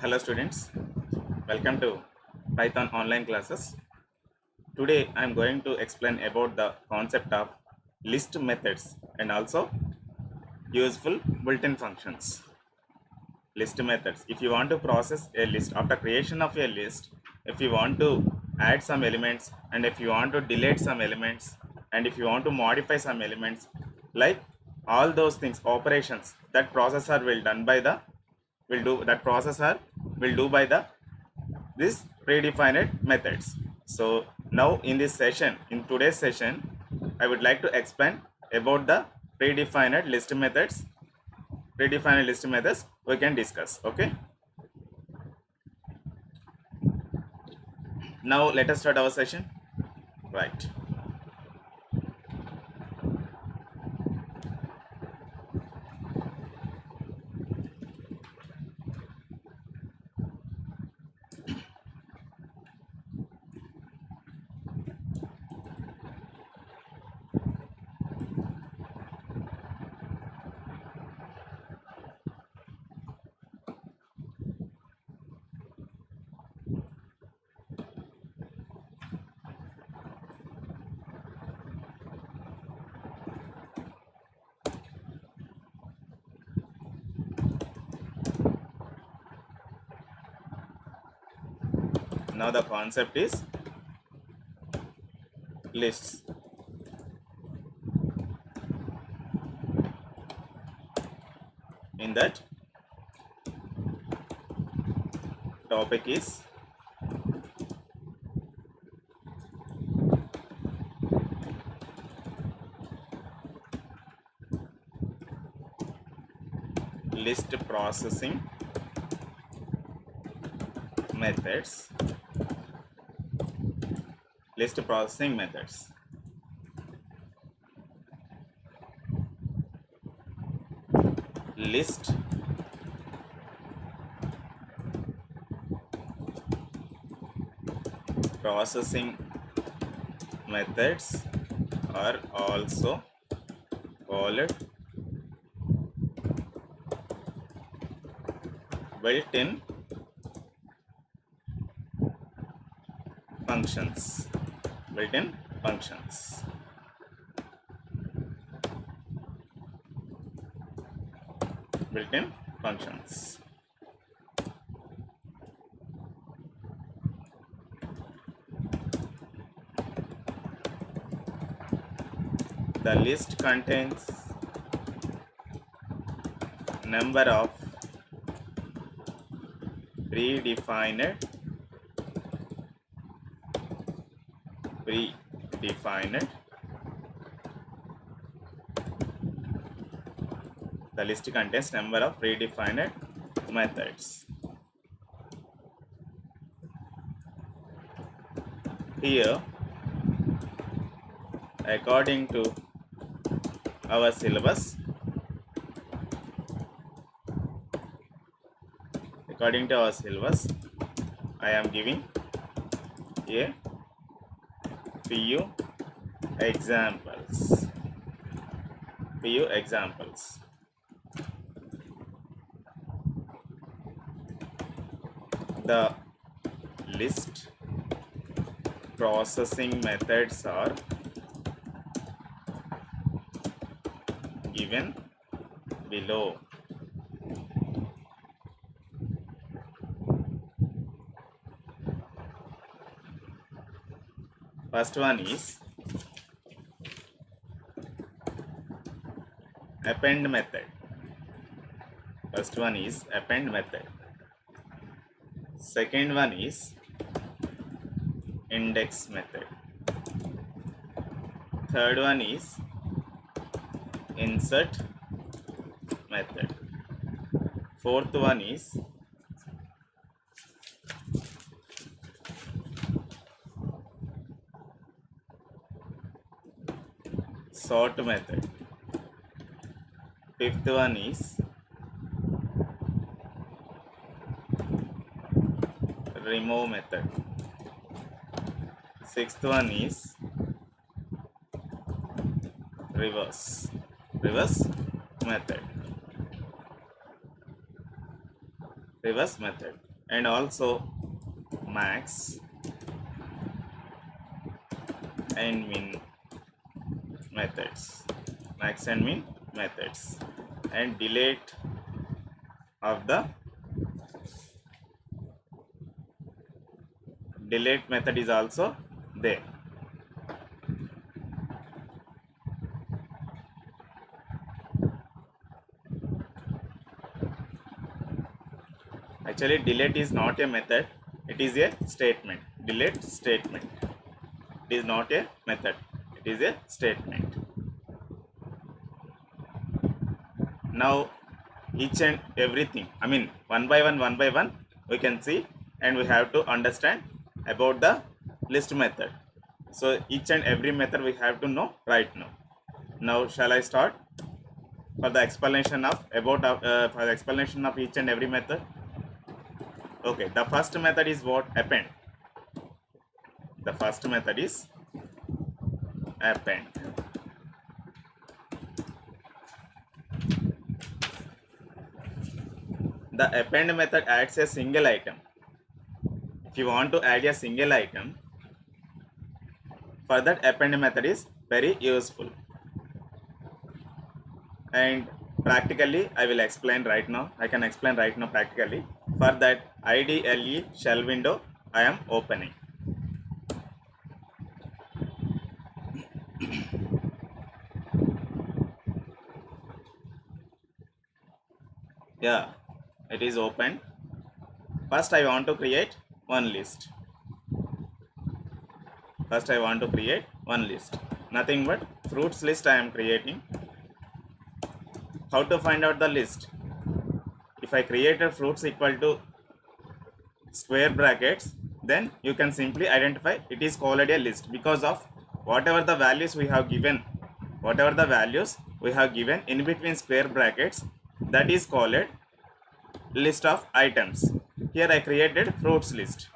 Hello students, welcome to Python online classes. Today I am going to explain about the concept of list methods and also useful built-in functions. List methods. If you want to process a list, after creation of a list, if you want to add some elements and if you want to delete some elements and if you want to modify some elements, like all those things, operations that processor will do by the this predefined methods. So now in today's session, I would like to explain about the predefined list methods. Predefined list methods we can discuss. Okay. Now let us start our session. Right. Now the concept is lists. In that topic is list processing methods. List processing methods. List processing methods are also called built-in functions. Built-in functions. Built-in functions. The list contains number of predefined the list contains number of predefined methods. Here, according to our syllabus, I am giving a few examples. The list processing methods are given below. First one is append method. Second one is index method. Third one is insert method. Fourth one is sort method. Fifth one is remove method. Sixth one is reverse method. and also max and min methods, max and min methods, and delete of the delete method is also there. Actually, delete is not a method, it is a statement. Delete statement. It is not a method, it is a statement. Now, each and everything, I mean, one by one, we can see and we have to understand about the list method. So, each and every method we have to know right now. Now, shall I start for the explanation of for the explanation of each and every method? Okay, the first method is what? Append. The first method is append. The append method adds a single item. If you want to add a single item, for that append method is very useful. And practically I will explain right now. I can explain right now practically. For that IDLE shell window I am opening. Yeah, it is open. First I want to create one list. First I want to create one list. Nothing but fruits list I am creating. How to find out the list? If I created fruits equal to square brackets, then you can simply identify it is called a list because of whatever the values we have given, in between square brackets, that is called list of items. Here I created fruits list.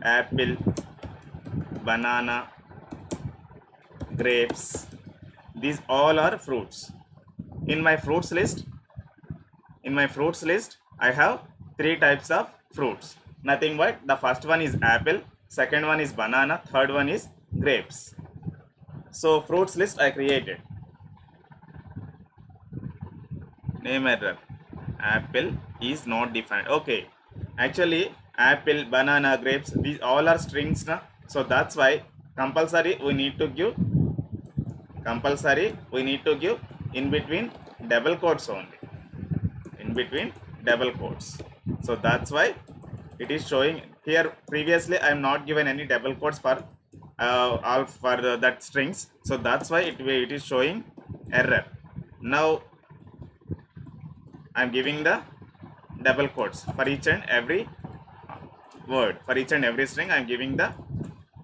Apple, banana, grapes, these all are fruits. In my fruits list, I have three types of fruits. Nothing but the first one is apple, second one is banana, third one is grapes. So fruits list I created. Name error. Apple is not defined. Okay. Actually, apple, banana, grapes, these all are strings na? So that's why compulsory we need to give in between double quotes only. In between double quotes. So that's why it is showing here. Previously I am not given any double quotes for all for that strings. So that's why it is showing error. Now I am giving the double quotes for each and every word. For each and every string I am giving the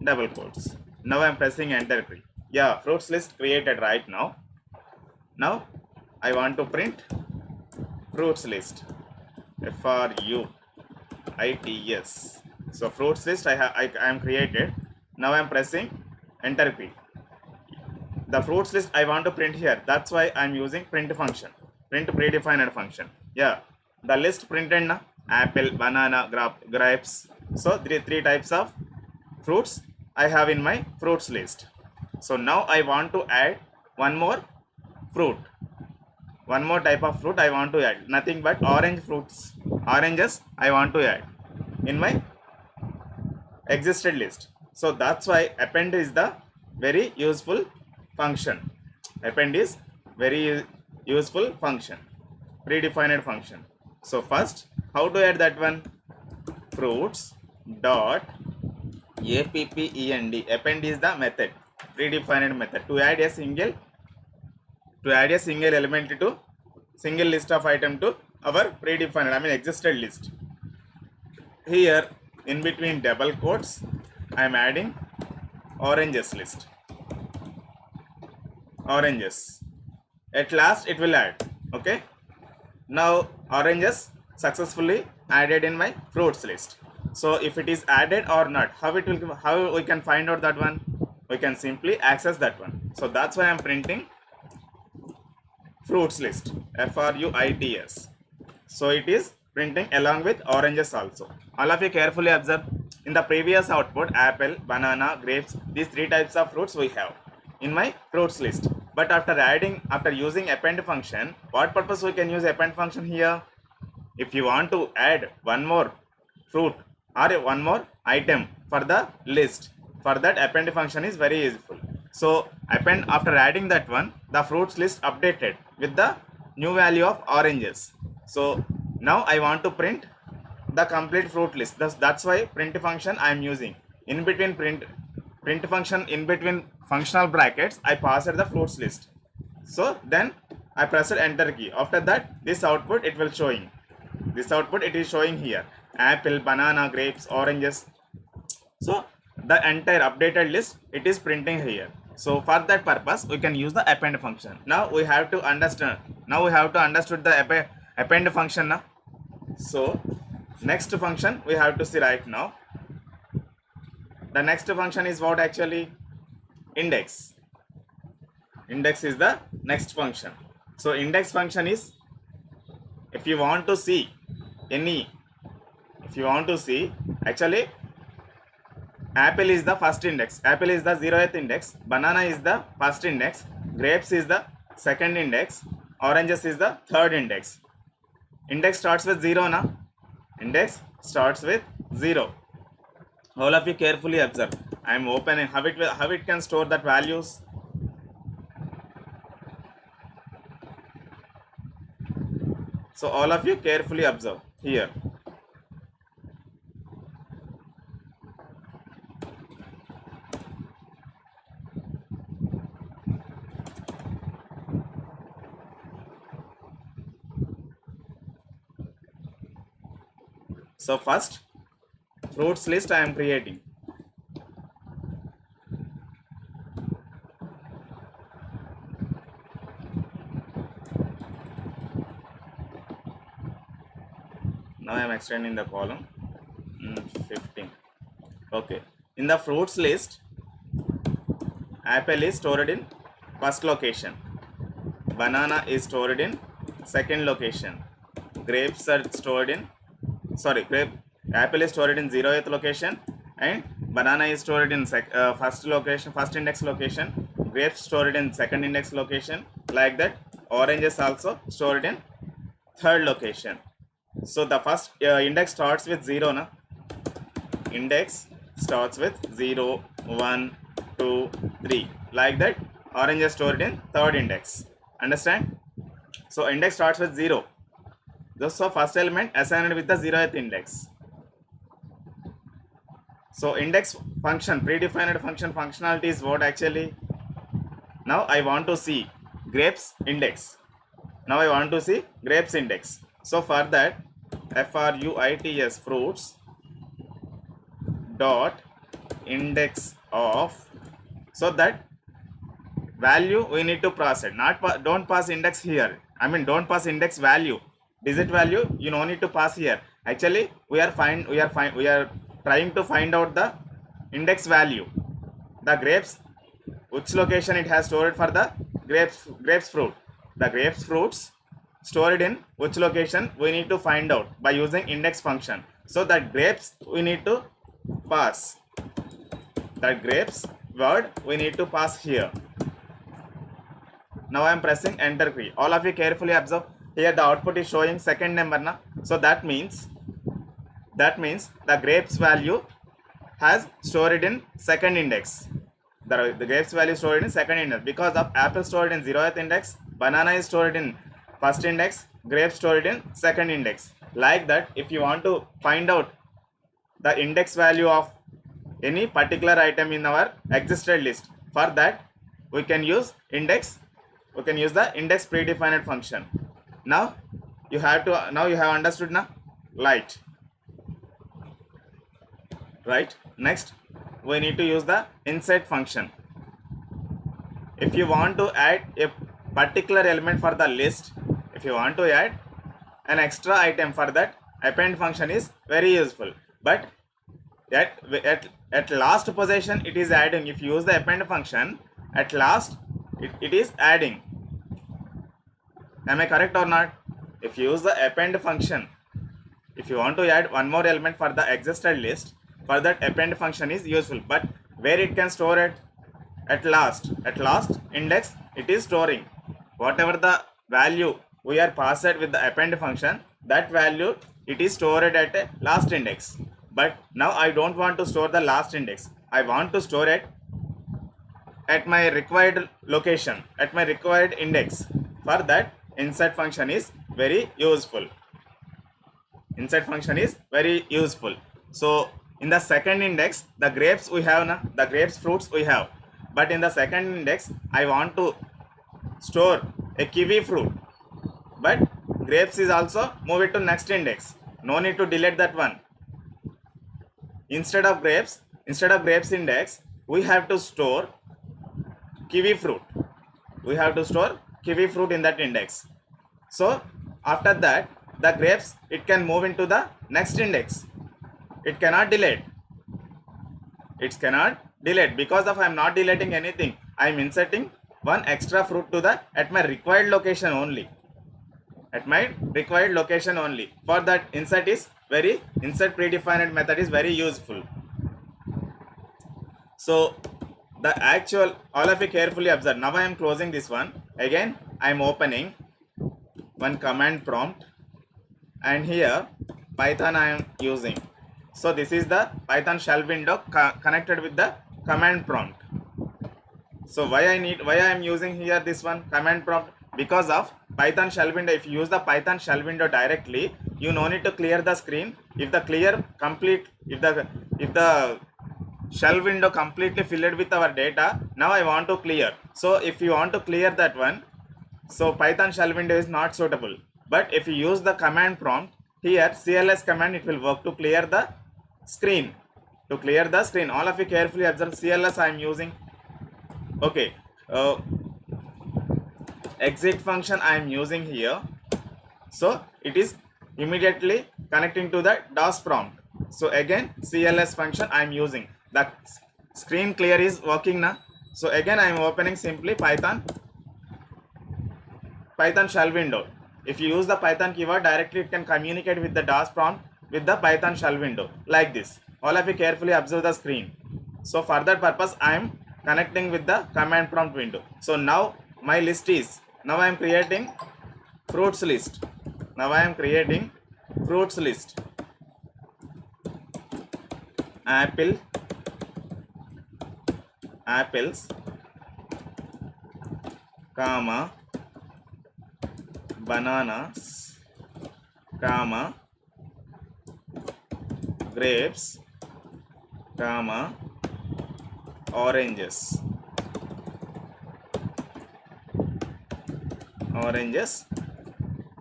double quotes. Now I am pressing enter key. Yeah, fruits list created right now. Now I want to print fruits list. FRUITS. So fruits list I am created. Now I am pressing enter key. The fruits list I want to print here. That's why I am using print function. Print predefined function. Yeah, the list printed na apple, banana, grapes. So three types of fruits I have in my fruits list. So now I want to add one more fruit. One more type of fruit I want to add. Nothing but orange fruits. Oranges I want to add in my existed list. So that's why append is the very useful function. Append is very useful function. Predefined function. So first, how to add that one? Fruits dot append. Append is the method, predefined method to add a single element to single list of item to our predefined, I mean existed list. Here in between double quotes I am adding oranges list. Oranges. At last it will add. Okay. Now oranges successfully added in my fruits list. So if it is added or not, how we can find out that one? We can simply access that one. So that's why I am printing fruits list. FRUITS. So it is printing along with oranges also. All of you carefully observe. In the previous output, apple, banana, grapes, these three types of fruits we have in my fruits list. But after using append function, what purpose we can use append function here? If you want to add one more fruit or one more item for the list, for that append function is very useful. So append, after adding that one, the fruits list updated with the new value of oranges. So now I want to print the complete fruit list. That's why print function I am using. In between print function, in between functional brackets, I passed the fruits list. So then I pressed enter key. After that, this output it will showing. This output it is showing here: apple, banana, grapes, oranges. So the entire updated list it is printing here. So for that purpose, we can use the append function. Now we have to understand. Now we have to understood the append function now. So next function we have to see right now. The next function is what actually? Index. Index is the next function. So index function is, if you want to see actually, apple is the first index, apple is the 0th index, banana is the first index, grapes is the second index, oranges is the third index. Index starts with 0 now. Index starts with 0. All of you carefully observe. I am opening how it can store that values. So all of you carefully observe here. So first fruits list I am creating. Now I am extending the column. 15. Okay. In the fruits list, apple is stored in first location, banana is stored in second location, grapes are stored in apple is stored in 0th location, and banana is stored in first index location, grapes stored in second index location, like that. Oranges also stored in third location. So the first index starts with 0 na? Index starts with 0, 1, 2, 3, like that. Orange is stored in third index. Understand? So index starts with 0. So first element assigned with the 0th index. So index function, predefined function functionality is what actually? Now I want to see grapes index. Now I want to see grapes index. So for that, fruits fruits dot index of, so that value we need to pass it. Don't pass index here. I mean, don't pass index value. Digit value you no need to pass here. Actually, we are trying to find out the index value. The grapes, which location it has stored for the grapes fruit. The grapes fruits stored in which location we need to find out by using index function. So that grapes we need to pass. That grapes word we need to pass here. Now I am pressing enter key. All of you carefully observe. Here the output is showing second number na. So that means the grapes value has stored in second index. The grapes value stored in second index, because of apple stored in 0th index, banana is stored in first index, grapes stored in second index. Like that, if you want to find out the index value of any particular item in our existed list, for that we can use index. We can use the index predefined function. Now you have understood now. Light. Right. Next, we need to use the insert function. If you want to add a particular element for the list, if you want to add an extra item, for that append function is very useful. But at last position it is adding. If you use the append function, at last it is adding. Am I correct or not? If you use the append function, if you want to add one more element for the existed list, for that append function is useful. But where it can store it? At last index it is storing. Whatever the value we are passed with the append function, that value it is stored at a last index. But now I don't want to store the last index. I want to store it at my required location, at my required index. For that, insert function is very useful. Insert function is very useful. So in the second index, the grapes we have, the grapes fruits we have. But in the second index, I want to store a kiwi fruit. But grapes is also move it to next index. No need to delete that one. Instead of grapes index, we have to store kiwi fruit. We have to store kiwi fruit in that index. So after that, the grapes it can move into the next index. It cannot delete. It cannot delete because of I am not deleting anything. I am inserting one extra fruit to the at my required location only. At my required location only. For that, insert predefined method is very useful. So the actual, all of you carefully observe. Now I am closing this one. Again I am opening one command prompt, and here Python I am using. So this is the Python shell window connected with the command prompt. So why I am using here this one command prompt? Because of Python shell window. If you use the Python shell window directly, you no need to clear the screen. If the shell window completely filled with our data, now I want to clear. So if you want to clear that one, so Python shell window is not suitable. But if you use the command prompt, here CLS command, it will work to clear the screen. All of you carefully observe. CLS I am using. Okay. Exit function I am using here. So it is immediately connecting to the DOS prompt. So again CLS function I am using. The screen clear is working now. So again I am opening simply Python shell window. If you use the Python keyword directly, it can communicate with the DOS prompt with the Python shell window like this. All of you carefully observe the screen. So for that purpose I am connecting with the command prompt window. So now my list is, now I am creating fruits list. Apples, comma, bananas, comma, grapes, comma, oranges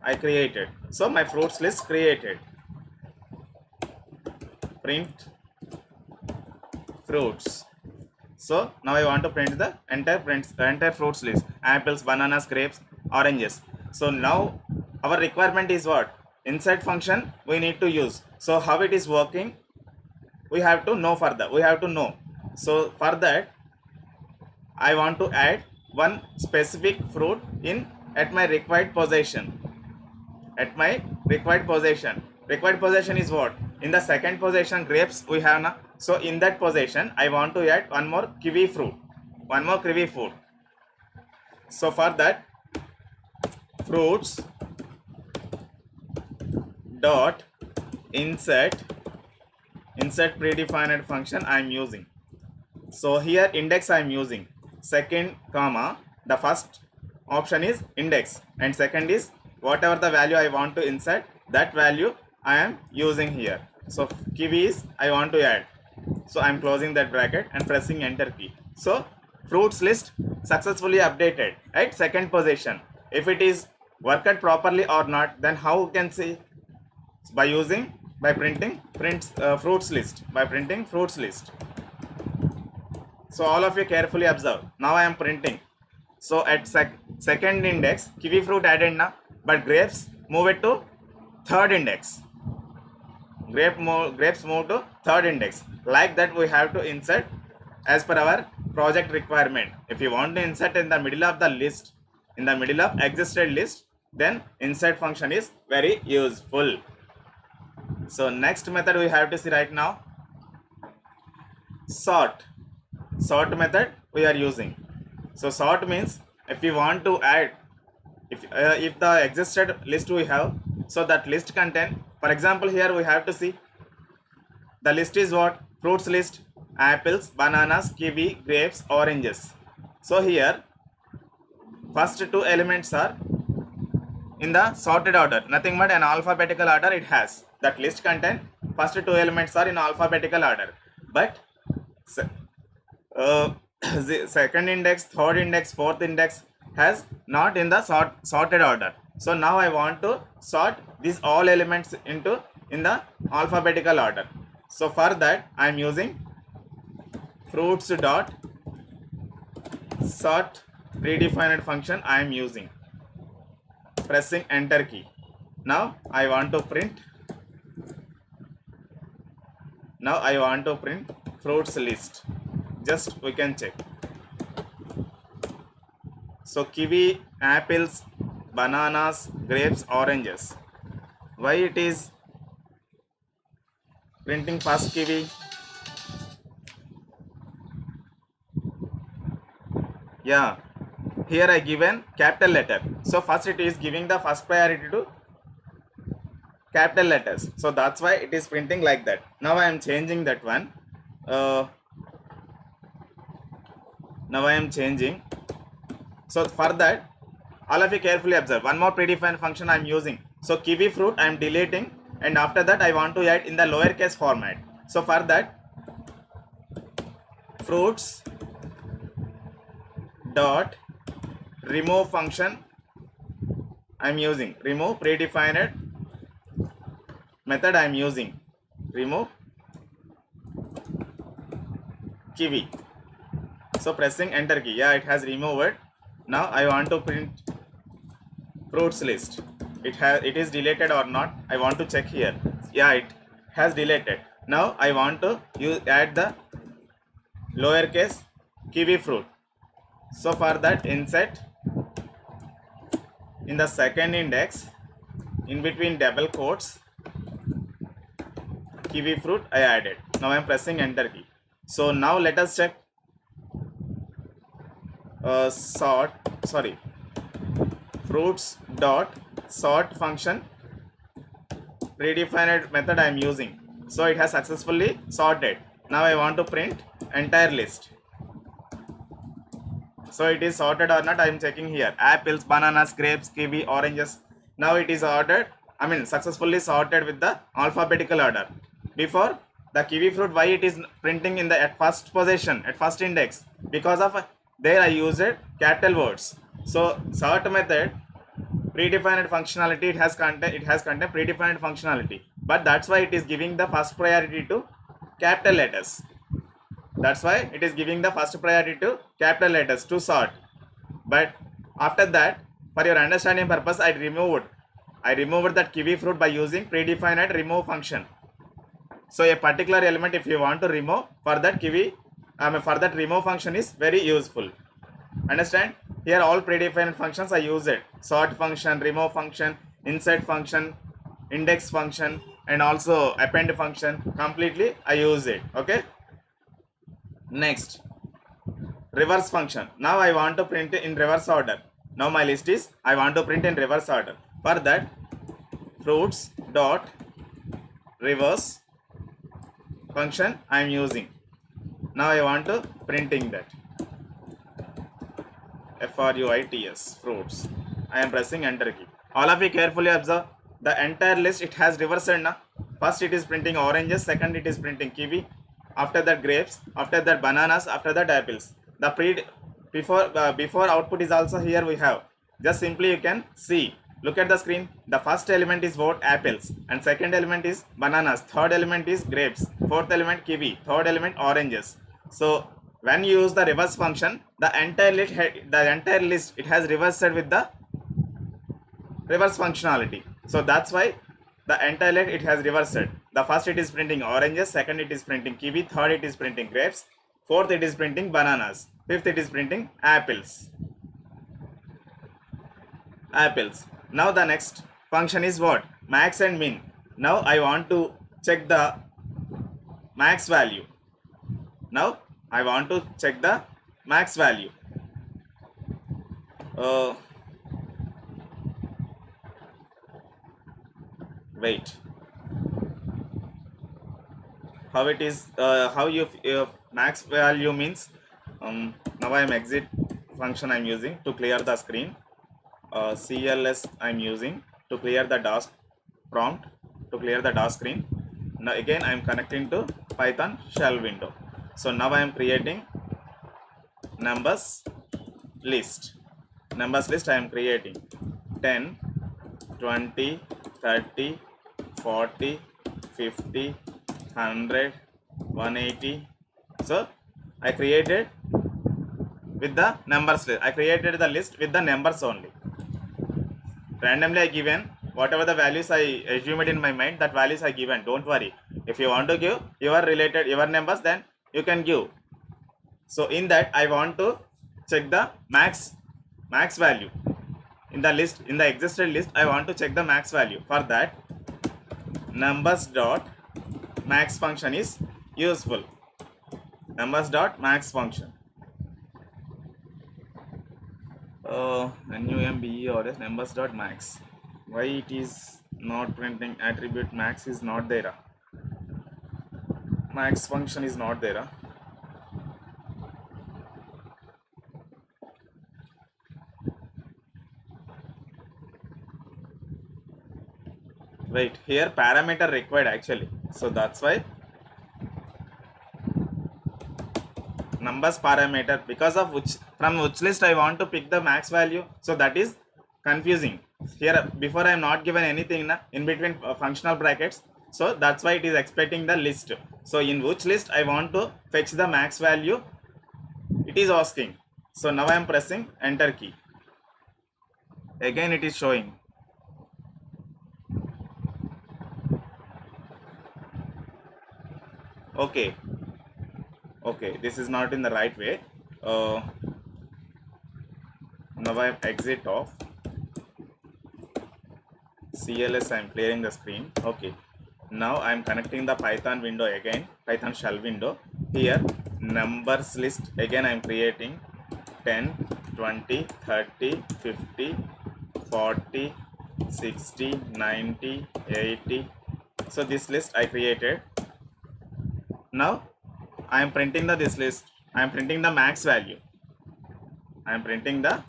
I created. So my fruits list created. Print fruits. So now I want to print the entire fruits list: apples, bananas, grapes, oranges. So now our requirement is what? Insert function we need to use. So how it is working, we have to know further. So for that, I want to add one specific fruit at my required position. Required position is what? In the second position, grapes we have now. So in that position, I want to add one more kiwi fruit. So for that, fruits dot insert predefined function I am using. So here index I am using. Second comma, the first option is index, and second is whatever the value I want to insert, that value I am using here. So kiwis I want to add. So I am closing that bracket and pressing enter key. So fruits list successfully updated at second position. If it is worked properly or not, then how you can see? By printing fruits list. So all of you carefully observe. Now I am printing. So at second index, kiwi fruit added now, but grapes move it to third index. Grapes move to third index. Like that we have to insert as per our project requirement. If you want to insert in the middle of the list, in the middle of existed list, then insert function is very useful. So next method we have to see right now, sort method we are using. So sort means if we want to add, if the existed list we have, so that list contain, for example here we have to see the list is what, fruits list, apples, bananas, kiwi, grapes, oranges. So here first two elements are in the sorted order, nothing but an alphabetical order it has. That list contain first two elements are in alphabetical order, but uh, the second index, third index, fourth index has not in the sorted order. So now I want to sort these all elements into in the alphabetical order. So for that I am using fruits dot sort predefined function I am using, pressing enter key. Now I want to print fruits list. Just we can check. So kiwi, apples, bananas, grapes, oranges. Why it is printing first kiwi? Yeah, here I given capital letter. So first it is giving the first priority to capital letters. So that's why it is printing like that. Now I am changing that one. Now I am changing. So for that, all of you carefully observe. One more predefined function I am using. So kiwi fruit I am deleting, and after that I want to add in the lowercase format. So for that, fruits dot remove function I am using. Remove predefined method I am using. Remove kiwi. So pressing enter key. Yeah, it has removed. Now I want to print fruits list. It is deleted or not. I want to check here. Yeah, it has deleted. Now I want to add the lowercase kiwi fruit. So for that, insert in the second index, in between double quotes, kiwi fruit I added. Now I am pressing enter key. So now let us check fruits dot sort function predefined method I am using. So it has successfully sorted. Now I want to print entire list. So it is sorted or not, I am checking here. Apples, bananas, grapes, kiwi, oranges. Now it is ordered, successfully sorted with the alphabetical order. Before, the kiwi fruit, why it is printing in the at first position, at first index? Because of there I used capital words. So sort method predefined functionality, it has content predefined functionality, but that's why it is giving the first priority to capital letters. That's why it is giving the first priority to capital letters to sort. But after that, for your understanding purpose, I removed that kiwi fruit by using predefined remove function. So a particular element, if you want to remove, for that for that remove function is very useful. Understand? Here all predefined functions I use it. Sort function, remove function, insert function, index function, and also append function. Completely I use it. Okay. Next, reverse function. Now I want to print in reverse order. Now my list is I want to print in reverse order. For that, fruits dot reverse function I am using. Now I want to printing that fruits, fruits. I am pressing enter key. All of you carefully observe the entire list. It has reversed now. First it is printing oranges, second it is printing kiwi, after that grapes, after that bananas, after that apples. The before output is also here we have. Just simply you can see. Look at the screen. The first element is what? Apples, and second element is bananas, third element is grapes, fourth element kiwi, third element oranges. So when you use the reverse function, the entire list it has reversed with the reverse functionality. So that's why the entire list it has reversed. The first it is printing oranges, second it is printing kiwi, third it is printing grapes, fourth it is printing bananas, fifth it is printing apples. Now the next function is what? Max and min. Now I want to check the max value. Now I want to check the max value. Uh, Wait. How it is? How you max value means? Now I am exit function I'm using to clear the screen. CLS I'm using to clear the DOS prompt, to clear the DOS screen. Now again I'm connecting to Python shell window. So now I am creating numbers list. Numbers list I am creating 10, 20, 30, 40, 50, 100, 180. So I created with the numbers list. I created the list with the numbers only. Randomly I given whatever the values I assumed in my mind, that values I given. Don't worry. If you want to give your related your numbers, then you can give. So in that I want to check the max value in the list, in the existed list. I want to check the max value. For that, numbers dot max function is useful. Numbers dot max function. NUMBE or s numbers dot max. Why it is not printing attribute max is not there. Max function is not there. Wait, here parameter required actually. So that's why numbers parameter, because of which, from which list I want to pick the max value. So that is confusing. Here before I am not given anything in between functional brackets. So that's why it is expecting the list. So in which list I want to fetch the max value, it is asking. So now I am pressing enter key. Again it is showing. Okay, this is not in the right way. Now I am exit off CLS. I am clearing the screen. Okay, now I am connecting the Python window again, Python shell window. Here numbers list again I am creating 10, 20, 30, 50, 40, 60, 90, 80. So this list I created. Now I am printing this list. I am printing the max value. I am printing the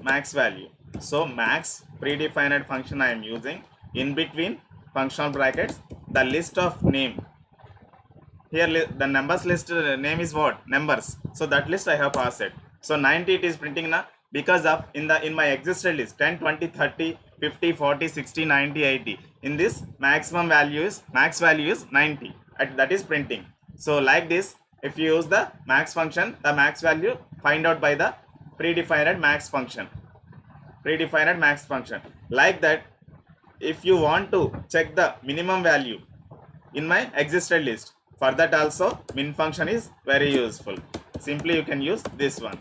max value. So max predefined function I am using. In between functional brackets, the list of name. Here the numbers list name is what? Numbers. So that list I have passed it. So 90 it is printing now, because of in my existed list 10, 20, 30, 50, 40, 60, 90, 80. In this max value is 90. That is printing. So like this, if you use the max function, the max value find out by the predefined max function. Predefined max function. Like that, if you want to check the minimum value in my existed list, for that also min function is very useful. Simply you can use this one,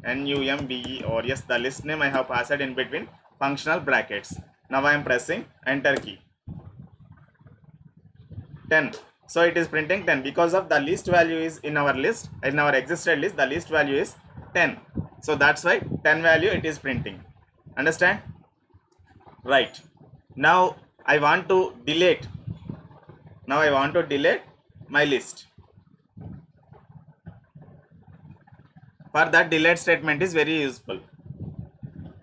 NUMBE, or yes, the list name I have passed in between functional brackets. Now I am pressing enter key. 10. So it is printing 10 because of the list value is in our list, in our existed list, the list value is 10. So that's why 10 value it is printing. Understand? Right. Now I want to delete. Now I want to delete my list. For that, delete statement is very useful.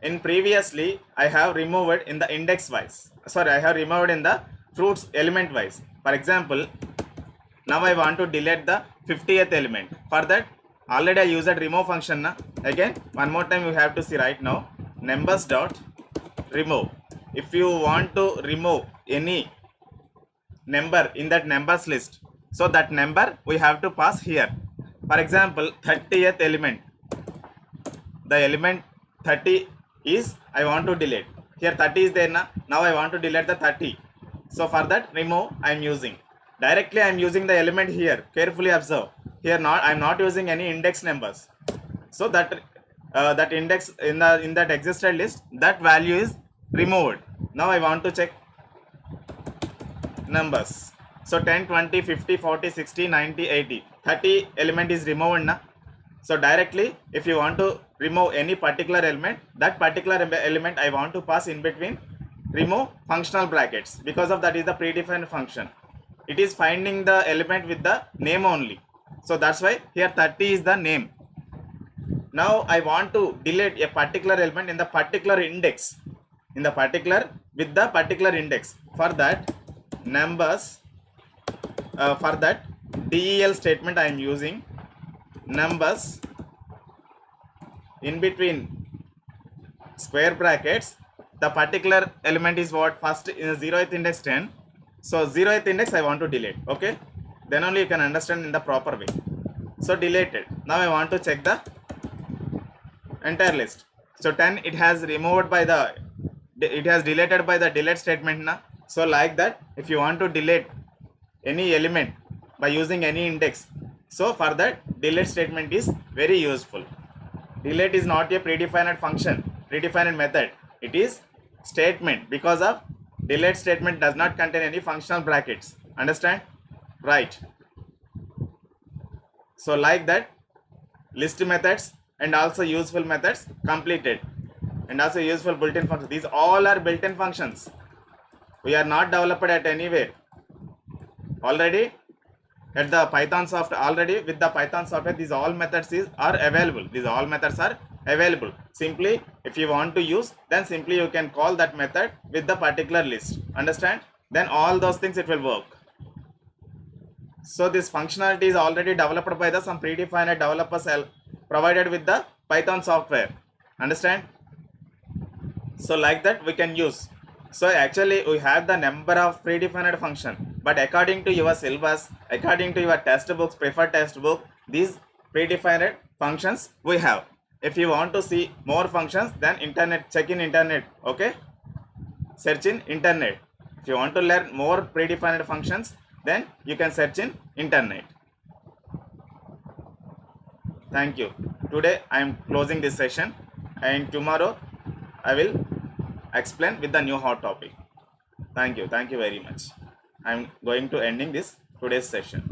In previously, I have removed in the index wise. Sorry, I have removed in the fruits element wise. For example, now I want to delete the 50th element. For that, already I used remove function. Again, one more time you have to see right now. Numbers dot remove. If you want to remove any number in that numbers list, so that number we have to pass here. For example, 30th element. The element 30 is I want to delete. Here 30 is there now. Now I want to delete the 30. So for that remove I am using. Directly I am using the element here. Carefully observe. Here I am not using any index numbers. So that that index in that existed list, that value is removed. Now I want to check numbers. So 10, 20, 50, 40, 60, 90, 80. 30 element is removed na. So directly, if you want to remove any particular element, that particular element I want to pass in between remove functional brackets. Because of that is the predefined function. It is finding the element with the name only. So that's why here 30 is the name. Now I want to delete a particular element in the particular index. In the particular with the particular index. For that numbers, for that del statement I am using numbers in between square brackets. The particular element is what? First in the 0th index 10. So 0th index I want to delete. Okay, then only you can understand in the proper way. So deleted. Now I want to check the entire list. So 10 it has removed by the, it has deleted by the delete statement na. So like that, if you want to delete any element by using any index, so for that delete statement is very useful. Delete is not a predefined function, predefined method. It is statement. Because of delete statement does not contain any functional brackets. Understand? Right. So like that, list methods and also useful methods completed, and also useful built-in functions. These all are built-in functions. We are not developed at anywhere. Already at the Python software, already with the Python software, these all methods are available. These all methods are available. Simply, if you want to use, then simply you can call that method with the particular list. Understand? Then all those things it will work. So this functionality is already developed by the some predefined developers provided with the Python software. Understand? So like that we can use. So actually we have the number of predefined function, but according to your syllabus, according to your textbooks, preferred textbook, these predefined functions we have. If you want to see more functions, then internet, check in internet. Okay, search in internet. If you want to learn more predefined functions, then you can search in internet. Thank you. Today I am closing this session, and tomorrow I will explain with the new hot topic. Thank you very much. I am going to ending this today's session.